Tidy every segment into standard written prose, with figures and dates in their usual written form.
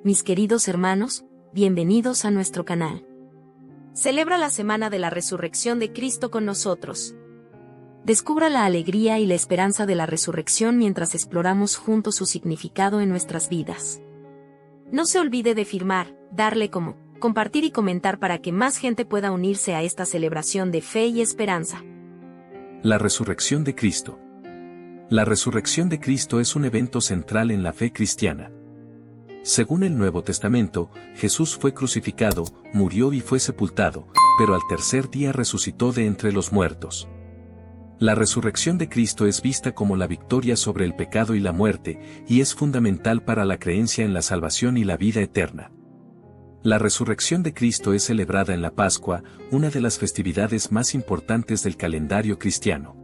Mis queridos hermanos, bienvenidos a nuestro canal. Celebra la semana de la resurrección de Cristo con nosotros. Descubra la alegría y la esperanza de la resurrección mientras exploramos juntos su significado en nuestras vidas. No se olvide de firmar, darle como, compartir y comentar para que más gente pueda unirse a esta celebración de fe y esperanza. La resurrección de Cristo. La resurrección de Cristo es un evento central en la fe cristiana. Según el Nuevo Testamento, Jesús fue crucificado, murió y fue sepultado, pero al tercer día resucitó de entre los muertos. La resurrección de Cristo es vista como la victoria sobre el pecado y la muerte, y es fundamental para la creencia en la salvación y la vida eterna. La resurrección de Cristo es celebrada en la Pascua, una de las festividades más importantes del calendario cristiano.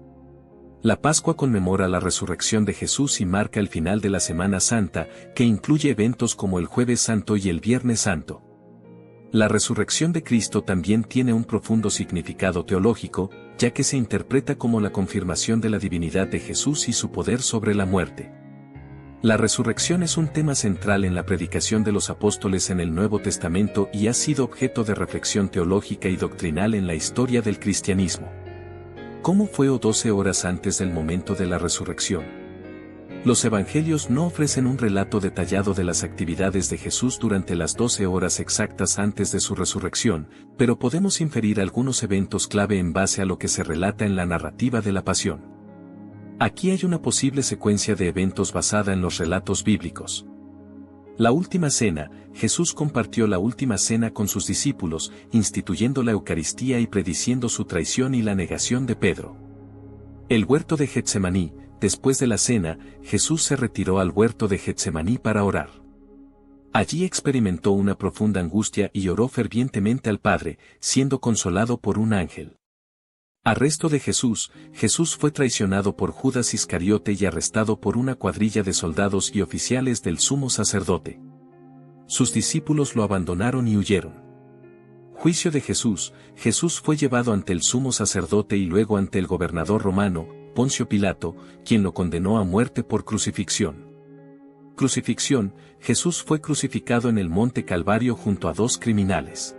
La Pascua conmemora la resurrección de Jesús y marca el final de la Semana Santa, que incluye eventos como el Jueves Santo y el Viernes Santo. La resurrección de Cristo también tiene un profundo significado teológico, ya que se interpreta como la confirmación de la divinidad de Jesús y su poder sobre la muerte. La resurrección es un tema central en la predicación de los apóstoles en el Nuevo Testamento y ha sido objeto de reflexión teológica y doctrinal en la historia del cristianismo. ¿Cómo fue 12 horas antes del momento de la resurrección? Los evangelios no ofrecen un relato detallado de las actividades de Jesús durante las 12 horas exactas antes de su resurrección, pero podemos inferir algunos eventos clave en base a lo que se relata en la narrativa de la pasión. Aquí hay una posible secuencia de eventos basada en los relatos bíblicos. La última cena, Jesús compartió la última cena con sus discípulos, instituyendo la Eucaristía y prediciendo su traición y la negación de Pedro. El huerto de Getsemaní, después de la cena, Jesús se retiró al huerto de Getsemaní para orar. Allí experimentó una profunda angustia y oró fervientemente al Padre, siendo consolado por un ángel. Arresto de Jesús, Jesús fue traicionado por Judas Iscariote y arrestado por una cuadrilla de soldados y oficiales del sumo sacerdote. Sus discípulos lo abandonaron y huyeron. Juicio de Jesús, Jesús fue llevado ante el sumo sacerdote y luego ante el gobernador romano, Poncio Pilato, quien lo condenó a muerte por crucifixión. Crucifixión, Jesús fue crucificado en el monte Calvario junto a dos criminales.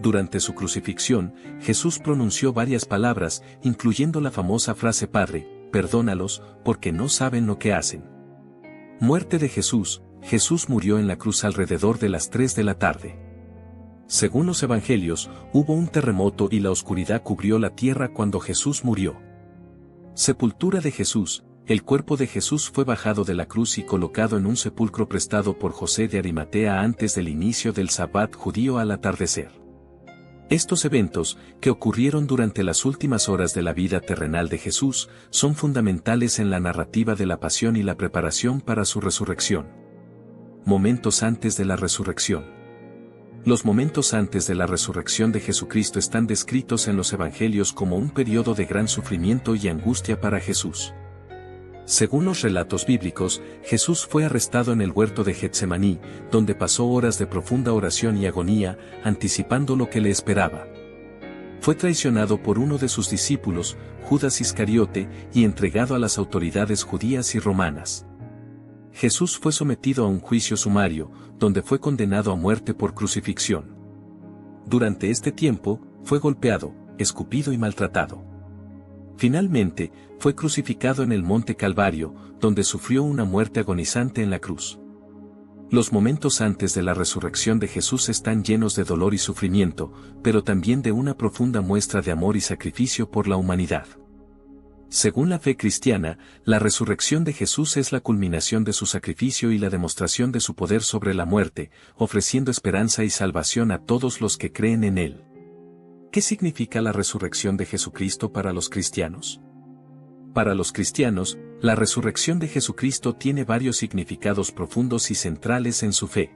Durante su crucifixión, Jesús pronunció varias palabras, incluyendo la famosa frase Padre, perdónalos, porque no saben lo que hacen. Muerte de Jesús, Jesús murió en la cruz alrededor de las 3 de la tarde. Según los evangelios, hubo un terremoto y la oscuridad cubrió la tierra cuando Jesús murió. Sepultura de Jesús, el cuerpo de Jesús fue bajado de la cruz y colocado en un sepulcro prestado por José de Arimatea antes del inicio del Sabbat judío al atardecer. Estos eventos, que ocurrieron durante las últimas horas de la vida terrenal de Jesús, son fundamentales en la narrativa de la pasión y la preparación para su resurrección. Momentos antes de la resurrección. Los momentos antes de la resurrección de Jesucristo están descritos en los evangelios como un periodo de gran sufrimiento y angustia para Jesús. Según los relatos bíblicos, Jesús fue arrestado en el huerto de Getsemaní, donde pasó horas de profunda oración y agonía, anticipando lo que le esperaba. Fue traicionado por uno de sus discípulos, Judas Iscariote, y entregado a las autoridades judías y romanas. Jesús fue sometido a un juicio sumario, donde fue condenado a muerte por crucifixión. Durante este tiempo, fue golpeado, escupido y maltratado. Finalmente, fue crucificado en el monte Calvario, donde sufrió una muerte agonizante en la cruz. Los momentos antes de la resurrección de Jesús están llenos de dolor y sufrimiento, pero también de una profunda muestra de amor y sacrificio por la humanidad. Según la fe cristiana, la resurrección de Jesús es la culminación de su sacrificio y la demostración de su poder sobre la muerte, ofreciendo esperanza y salvación a todos los que creen en él. ¿Qué significa la resurrección de Jesucristo para los cristianos? Para los cristianos, la resurrección de Jesucristo tiene varios significados profundos y centrales en su fe.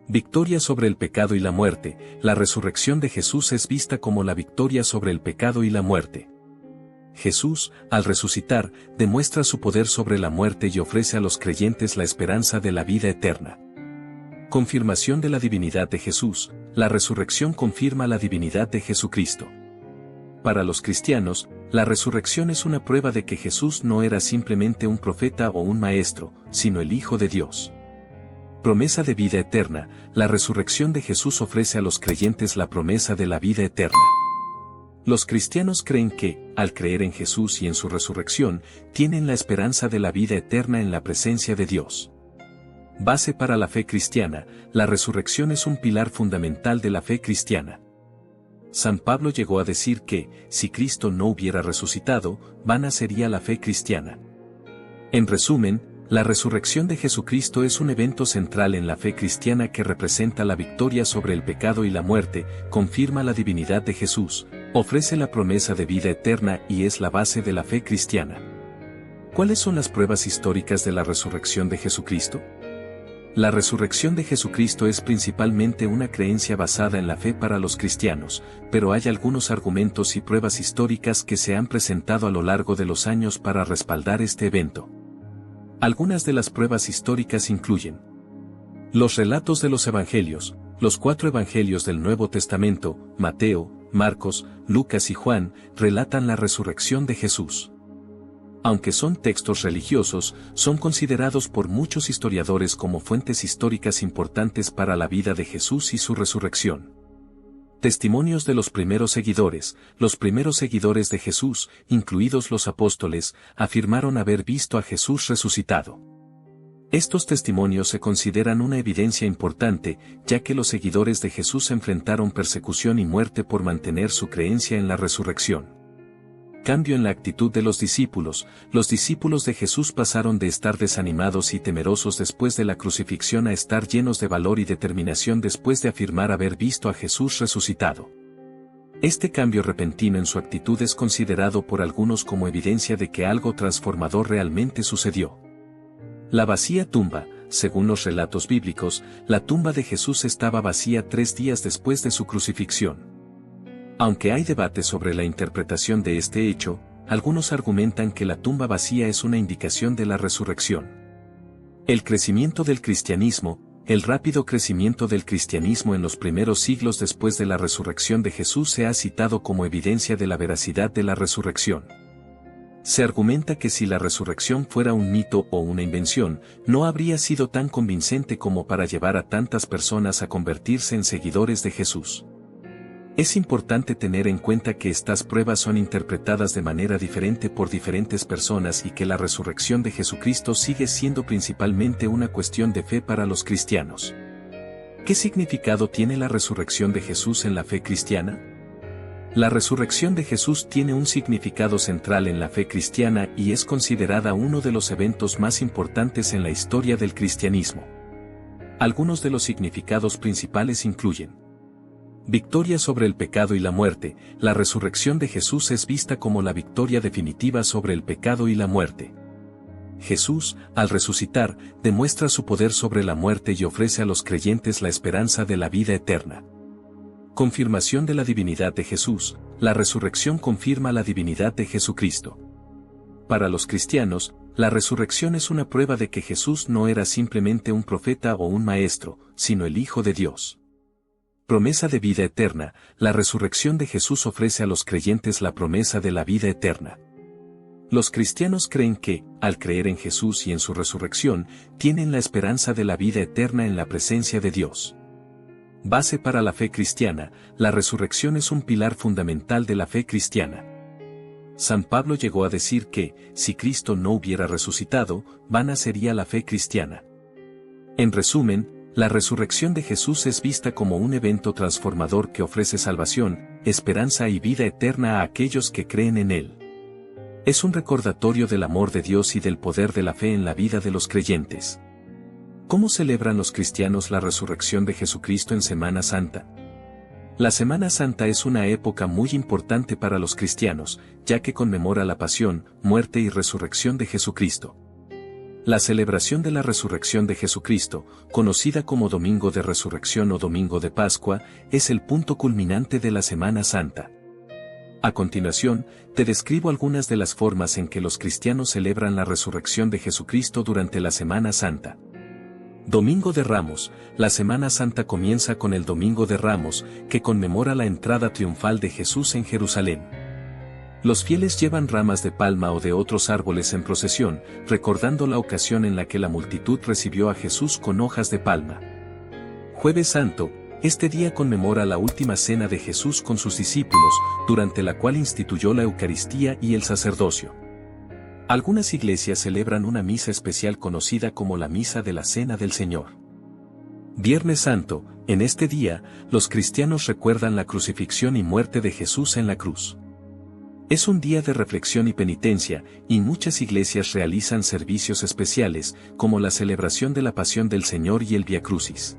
Victoria sobre el pecado y la muerte, la resurrección de Jesús es vista como la victoria sobre el pecado y la muerte. Jesús, al resucitar, demuestra su poder sobre la muerte y ofrece a los creyentes la esperanza de la vida eterna. Confirmación de la divinidad de Jesús, la resurrección confirma la divinidad de Jesucristo. Para los cristianos, la resurrección es una prueba de que Jesús no era simplemente un profeta o un maestro, sino el Hijo de Dios. Promesa de vida eterna. La resurrección de Jesús ofrece a los creyentes la promesa de la vida eterna. Los cristianos creen que, al creer en Jesús y en su resurrección, tienen la esperanza de la vida eterna en la presencia de Dios. Base para la fe cristiana. La resurrección es un pilar fundamental de la fe cristiana. San Pablo llegó a decir que, si Cristo no hubiera resucitado, vana sería la fe cristiana. En resumen, la resurrección de Jesucristo es un evento central en la fe cristiana que representa la victoria sobre el pecado y la muerte, confirma la divinidad de Jesús, ofrece la promesa de vida eterna y es la base de la fe cristiana. ¿Cuáles son las pruebas históricas de la resurrección de Jesucristo? La resurrección de Jesucristo es principalmente una creencia basada en la fe para los cristianos, pero hay algunos argumentos y pruebas históricas que se han presentado a lo largo de los años para respaldar este evento. Algunas de las pruebas históricas incluyen los relatos de los evangelios. Los 4 evangelios del Nuevo Testamento, Mateo, Marcos, Lucas y Juan, relatan la resurrección de Jesús. Aunque son textos religiosos, son considerados por muchos historiadores como fuentes históricas importantes para la vida de Jesús y su resurrección. Testimonios de los primeros seguidores. Los primeros seguidores de Jesús, incluidos los apóstoles, afirmaron haber visto a Jesús resucitado. Estos testimonios se consideran una evidencia importante, ya que los seguidores de Jesús enfrentaron persecución y muerte por mantener su creencia en la resurrección. Cambio en la actitud de los discípulos. Los discípulos de Jesús pasaron de estar desanimados y temerosos después de la crucifixión a estar llenos de valor y determinación después de afirmar haber visto a Jesús resucitado. Este cambio repentino en su actitud es considerado por algunos como evidencia de que algo transformador realmente sucedió. La vacía tumba. Según los relatos bíblicos, la tumba de Jesús estaba vacía 3 días después de su crucifixión. Aunque hay debate sobre la interpretación de este hecho, algunos argumentan que la tumba vacía es una indicación de la resurrección. El crecimiento del cristianismo. El rápido crecimiento del cristianismo en los primeros siglos después de la resurrección de Jesús se ha citado como evidencia de la veracidad de la resurrección. Se argumenta que si la resurrección fuera un mito o una invención, no habría sido tan convincente como para llevar a tantas personas a convertirse en seguidores de Jesús. Es importante tener en cuenta que estas pruebas son interpretadas de manera diferente por diferentes personas y que la resurrección de Jesucristo sigue siendo principalmente una cuestión de fe para los cristianos. ¿Qué significado tiene la resurrección de Jesús en la fe cristiana? La resurrección de Jesús tiene un significado central en la fe cristiana y es considerada uno de los eventos más importantes en la historia del cristianismo. Algunos de los significados principales incluyen: victoria sobre el pecado y la muerte. La resurrección de Jesús es vista como la victoria definitiva sobre el pecado y la muerte. Jesús, al resucitar, demuestra su poder sobre la muerte y ofrece a los creyentes la esperanza de la vida eterna. Confirmación de la divinidad de Jesús. La resurrección confirma la divinidad de Jesucristo. Para los cristianos, la resurrección es una prueba de que Jesús no era simplemente un profeta o un maestro, sino el Hijo de Dios. Promesa de vida eterna. La resurrección de Jesús ofrece a los creyentes la promesa de la vida eterna. Los cristianos creen que, al creer en Jesús y en su resurrección, tienen la esperanza de la vida eterna en la presencia de Dios. Base para la fe cristiana. La resurrección es un pilar fundamental de la fe cristiana. San Pablo llegó a decir que, si Cristo no hubiera resucitado, vana sería la fe cristiana. En resumen, la resurrección de Jesús es vista como un evento transformador que ofrece salvación, esperanza y vida eterna a aquellos que creen en Él. Es un recordatorio del amor de Dios y del poder de la fe en la vida de los creyentes. ¿Cómo celebran los cristianos la resurrección de Jesucristo en Semana Santa? La Semana Santa es una época muy importante para los cristianos, ya que conmemora la pasión, muerte y resurrección de Jesucristo. La celebración de la resurrección de Jesucristo, conocida como Domingo de Resurrección o Domingo de Pascua, es el punto culminante de la Semana Santa. A continuación, te describo algunas de las formas en que los cristianos celebran la resurrección de Jesucristo durante la Semana Santa. Domingo de Ramos. La Semana Santa comienza con el Domingo de Ramos, que conmemora la entrada triunfal de Jesús en Jerusalén. Los fieles llevan ramas de palma o de otros árboles en procesión, recordando la ocasión en la que la multitud recibió a Jesús con hojas de palma. Jueves Santo, este día conmemora la última cena de Jesús con sus discípulos, durante la cual instituyó la Eucaristía y el sacerdocio. Algunas iglesias celebran una misa especial conocida como la Misa de la Cena del Señor. Viernes Santo, en este día, los cristianos recuerdan la crucifixión y muerte de Jesús en la cruz. Es un día de reflexión y penitencia, y muchas iglesias realizan servicios especiales, como la celebración de la Pasión del Señor y el Vía Crucis.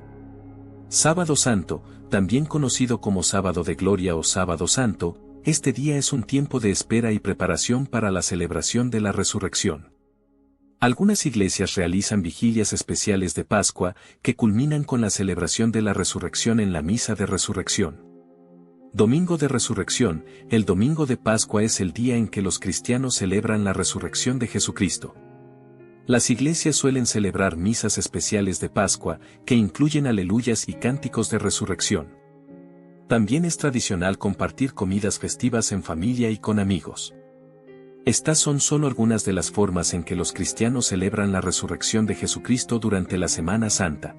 Sábado Santo, también conocido como Sábado de Gloria o Sábado Santo, este día es un tiempo de espera y preparación para la celebración de la resurrección. Algunas iglesias realizan vigilias especiales de Pascua, que culminan con la celebración de la resurrección en la Misa de Resurrección. Domingo de Resurrección, el domingo de Pascua es el día en que los cristianos celebran la resurrección de Jesucristo. Las iglesias suelen celebrar misas especiales de Pascua, que incluyen aleluyas y cánticos de resurrección. También es tradicional compartir comidas festivas en familia y con amigos. Estas son solo algunas de las formas en que los cristianos celebran la resurrección de Jesucristo durante la Semana Santa.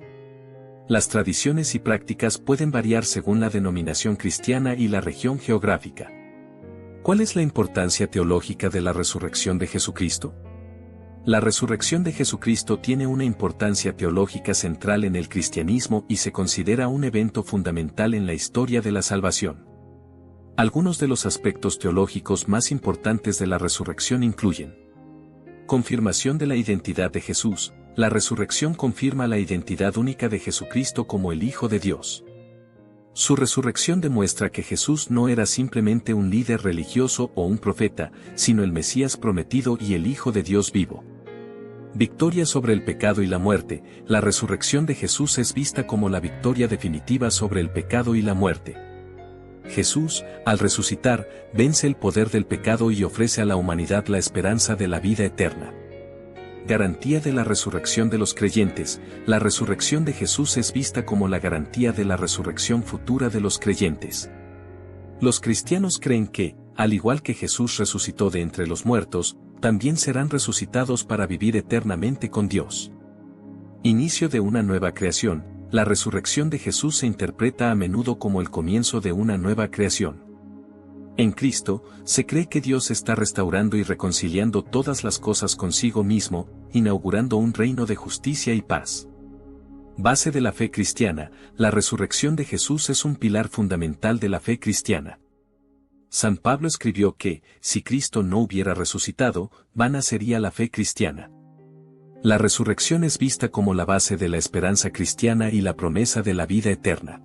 Las tradiciones y prácticas pueden variar según la denominación cristiana y la región geográfica. ¿Cuál es la importancia teológica de la resurrección de Jesucristo? La resurrección de Jesucristo tiene una importancia teológica central en el cristianismo y se considera un evento fundamental en la historia de la salvación. Algunos de los aspectos teológicos más importantes de la resurrección incluyen: confirmación de la identidad de Jesús. La resurrección confirma la identidad única de Jesucristo como el Hijo de Dios. Su resurrección demuestra que Jesús no era simplemente un líder religioso o un profeta, sino el Mesías prometido y el Hijo de Dios vivo. Victoria sobre el pecado y la muerte. La resurrección de Jesús es vista como la victoria definitiva sobre el pecado y la muerte. Jesús, al resucitar, vence el poder del pecado y ofrece a la humanidad la esperanza de la vida eterna. Garantía de la resurrección de los creyentes. La resurrección de Jesús es vista como la garantía de la resurrección futura de los creyentes. Los cristianos creen que, al igual que Jesús resucitó de entre los muertos, también serán resucitados para vivir eternamente con Dios. Inicio de una nueva creación. La resurrección de Jesús se interpreta a menudo como el comienzo de una nueva creación. En Cristo, se cree que Dios está restaurando y reconciliando todas las cosas consigo mismo, inaugurando un reino de justicia y paz. Base de la fe cristiana. La resurrección de Jesús es un pilar fundamental de la fe cristiana. San Pablo escribió que, si Cristo no hubiera resucitado, vana sería la fe cristiana. La resurrección es vista como la base de la esperanza cristiana y la promesa de la vida eterna.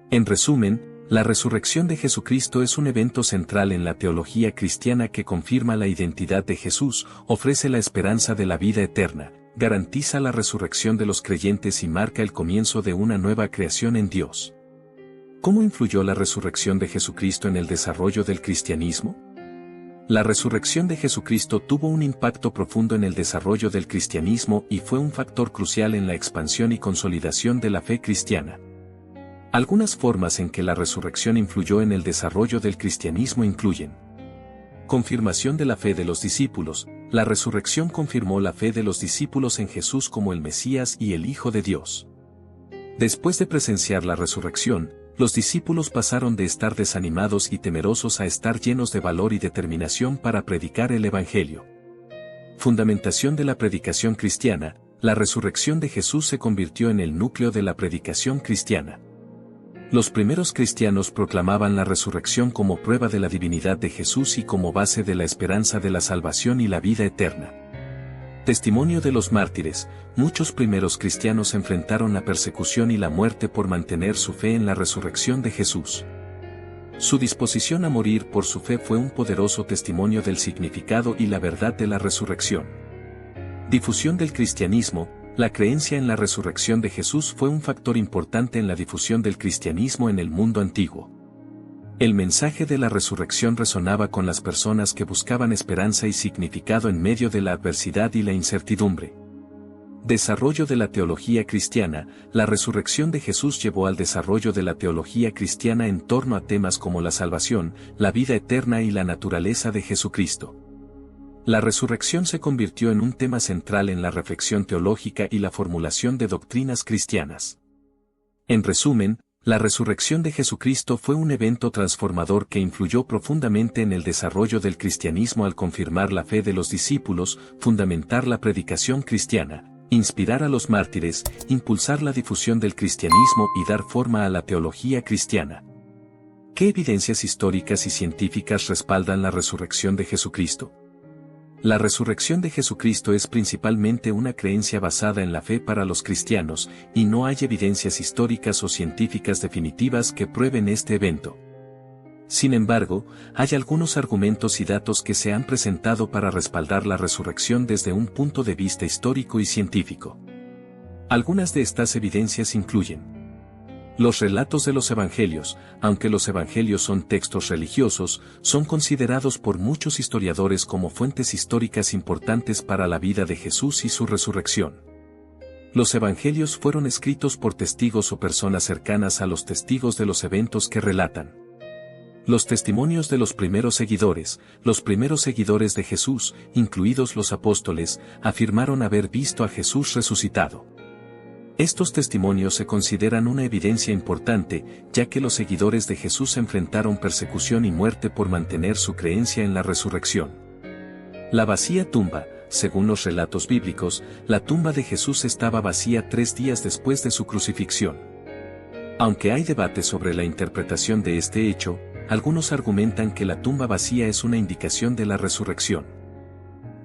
En resumen, la resurrección de Jesucristo es un evento central en la teología cristiana que confirma la identidad de Jesús, ofrece la esperanza de la vida eterna, garantiza la resurrección de los creyentes y marca el comienzo de una nueva creación en Dios. ¿Cómo influyó la resurrección de Jesucristo en el desarrollo del cristianismo? La resurrección de Jesucristo tuvo un impacto profundo en el desarrollo del cristianismo y fue un factor crucial en la expansión y consolidación de la fe cristiana. Algunas formas en que la resurrección influyó en el desarrollo del cristianismo incluyen: confirmación de la fe de los discípulos. La resurrección confirmó la fe de los discípulos en Jesús como el Mesías y el Hijo de Dios. Después de presenciar la resurrección, los discípulos pasaron de estar desanimados y temerosos a estar llenos de valor y determinación para predicar el Evangelio. Fundamentación de la predicación cristiana. La resurrección de Jesús se convirtió en el núcleo de la predicación cristiana. Los primeros cristianos proclamaban la resurrección como prueba de la divinidad de Jesús y como base de la esperanza de la salvación y la vida eterna. Testimonio de los mártires. Muchos primeros cristianos enfrentaron la persecución y la muerte por mantener su fe en la resurrección de Jesús. Su disposición a morir por su fe fue un poderoso testimonio del significado y la verdad de la resurrección. Difusión del cristianismo. La creencia en la resurrección de Jesús fue un factor importante en la difusión del cristianismo en el mundo antiguo. El mensaje de la resurrección resonaba con las personas que buscaban esperanza y significado en medio de la adversidad y la incertidumbre. Desarrollo de la teología cristiana. La resurrección de Jesús llevó al desarrollo de la teología cristiana en torno a temas como la salvación, la vida eterna y la naturaleza de Jesucristo. La resurrección se convirtió en un tema central en la reflexión teológica y la formulación de doctrinas cristianas. En resumen, la resurrección de Jesucristo fue un evento transformador que influyó profundamente en el desarrollo del cristianismo al confirmar la fe de los discípulos, fundamentar la predicación cristiana, inspirar a los mártires, impulsar la difusión del cristianismo y dar forma a la teología cristiana. ¿Qué evidencias históricas y científicas respaldan la resurrección de Jesucristo? La resurrección de Jesucristo es principalmente una creencia basada en la fe para los cristianos, y no hay evidencias históricas o científicas definitivas que prueben este evento. Sin embargo, hay algunos argumentos y datos que se han presentado para respaldar la resurrección desde un punto de vista histórico y científico. Algunas de estas evidencias incluyen los relatos de los evangelios. Aunque los evangelios son textos religiosos, son considerados por muchos historiadores como fuentes históricas importantes para la vida de Jesús y su resurrección. Los evangelios fueron escritos por testigos o personas cercanas a los testigos de los eventos que relatan. Los testimonios de los primeros seguidores de Jesús, incluidos los apóstoles, afirmaron haber visto a Jesús resucitado. Estos testimonios se consideran una evidencia importante, ya que los seguidores de Jesús enfrentaron persecución y muerte por mantener su creencia en la resurrección. La vacía tumba. Según los relatos bíblicos, la tumba de Jesús estaba vacía 3 días después de su crucifixión. Aunque hay debate sobre la interpretación de este hecho, algunos argumentan que la tumba vacía es una indicación de la resurrección.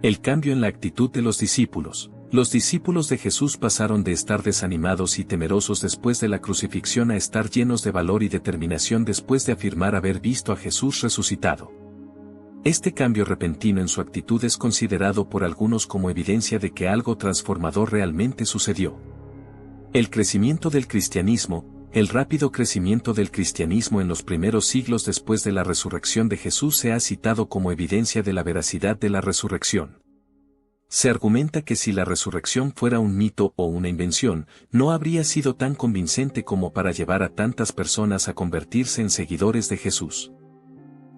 El cambio en la actitud de los discípulos. Los discípulos de Jesús pasaron de estar desanimados y temerosos después de la crucifixión a estar llenos de valor y determinación después de afirmar haber visto a Jesús resucitado. Este cambio repentino en su actitud es considerado por algunos como evidencia de que algo transformador realmente sucedió. El crecimiento del cristianismo. El rápido crecimiento del cristianismo en los primeros siglos después de la resurrección de Jesús se ha citado como evidencia de la veracidad de la resurrección. Se argumenta que si la resurrección fuera un mito o una invención, no habría sido tan convincente como para llevar a tantas personas a convertirse en seguidores de Jesús.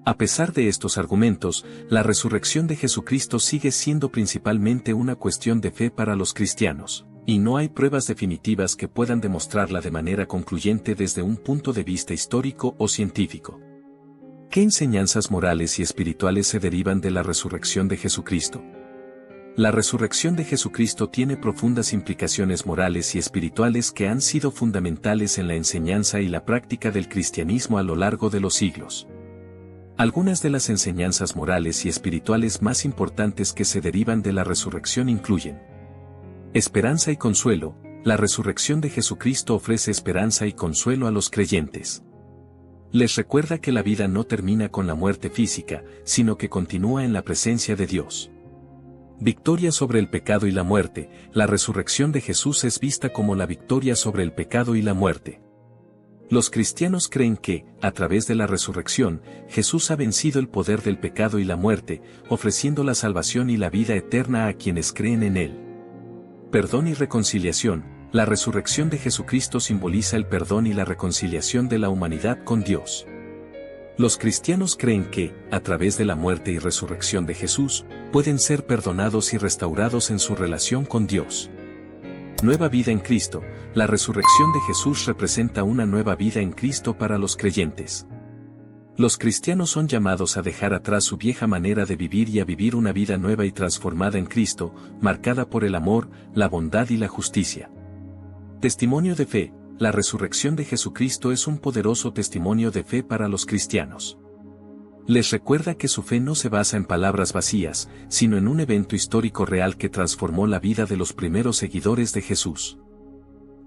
A pesar de estos argumentos, la resurrección de Jesucristo sigue siendo principalmente una cuestión de fe para los cristianos, y no hay pruebas definitivas que puedan demostrarla de manera concluyente desde un punto de vista histórico o científico. ¿Qué enseñanzas morales y espirituales se derivan de la resurrección de Jesucristo? La resurrección de Jesucristo tiene profundas implicaciones morales y espirituales que han sido fundamentales en la enseñanza y la práctica del cristianismo a lo largo de los siglos. Algunas de las enseñanzas morales y espirituales más importantes que se derivan de la resurrección incluyen: esperanza y consuelo. La resurrección de Jesucristo ofrece esperanza y consuelo a los creyentes. Les recuerda que la vida no termina con la muerte física, sino que continúa en la presencia de Dios. Victoria sobre el pecado y la muerte. La resurrección de Jesús es vista como la victoria sobre el pecado y la muerte. Los cristianos creen que, a través de la resurrección, Jesús ha vencido el poder del pecado y la muerte, ofreciendo la salvación y la vida eterna a quienes creen en Él. Perdón y reconciliación. La resurrección de Jesucristo simboliza el perdón y la reconciliación de la humanidad con Dios. Los cristianos creen que, a través de la muerte y resurrección de Jesús, pueden ser perdonados y restaurados en su relación con Dios. Nueva vida en Cristo. La resurrección de Jesús representa una nueva vida en Cristo para los creyentes. Los cristianos son llamados a dejar atrás su vieja manera de vivir y a vivir una vida nueva y transformada en Cristo, marcada por el amor, la bondad y la justicia. Testimonio de fe. La resurrección de Jesucristo es un poderoso testimonio de fe para los cristianos. Les recuerda que su fe no se basa en palabras vacías, sino en un evento histórico real que transformó la vida de los primeros seguidores de Jesús.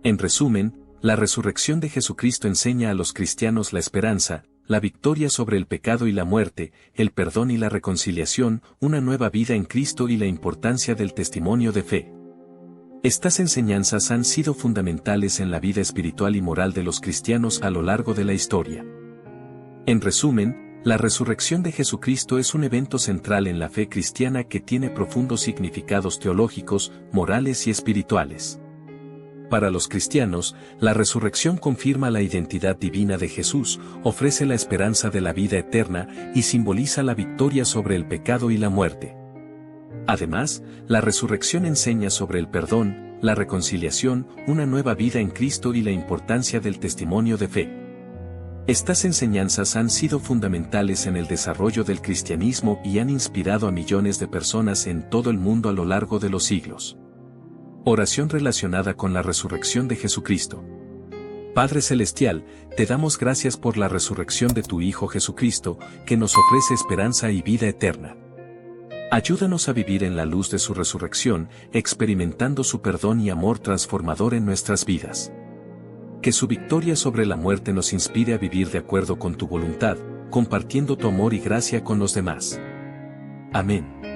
En resumen, la resurrección de Jesucristo enseña a los cristianos la esperanza, la victoria sobre el pecado y la muerte, el perdón y la reconciliación, una nueva vida en Cristo y la importancia del testimonio de fe. Estas enseñanzas han sido fundamentales en la vida espiritual y moral de los cristianos a lo largo de la historia. En resumen, La resurrección de Jesucristo es un evento central en la fe cristiana que tiene profundos significados teológicos, morales y espirituales. Para los cristianos, la resurrección confirma la identidad divina de Jesús, ofrece la esperanza de la vida eterna y simboliza la victoria sobre el pecado y la muerte. Además, la resurrección enseña sobre el perdón, la reconciliación, una nueva vida en Cristo y la importancia del testimonio de fe. Estas enseñanzas han sido fundamentales en el desarrollo del cristianismo y han inspirado a millones de personas en todo el mundo a lo largo de los siglos. Oración relacionada con la resurrección de Jesucristo. Padre Celestial, te damos gracias por la resurrección de tu Hijo Jesucristo, que nos ofrece esperanza y vida eterna. Ayúdanos a vivir en la luz de su resurrección, experimentando su perdón y amor transformador en nuestras vidas. Que su victoria sobre la muerte nos inspire a vivir de acuerdo con tu voluntad, compartiendo tu amor y gracia con los demás. Amén.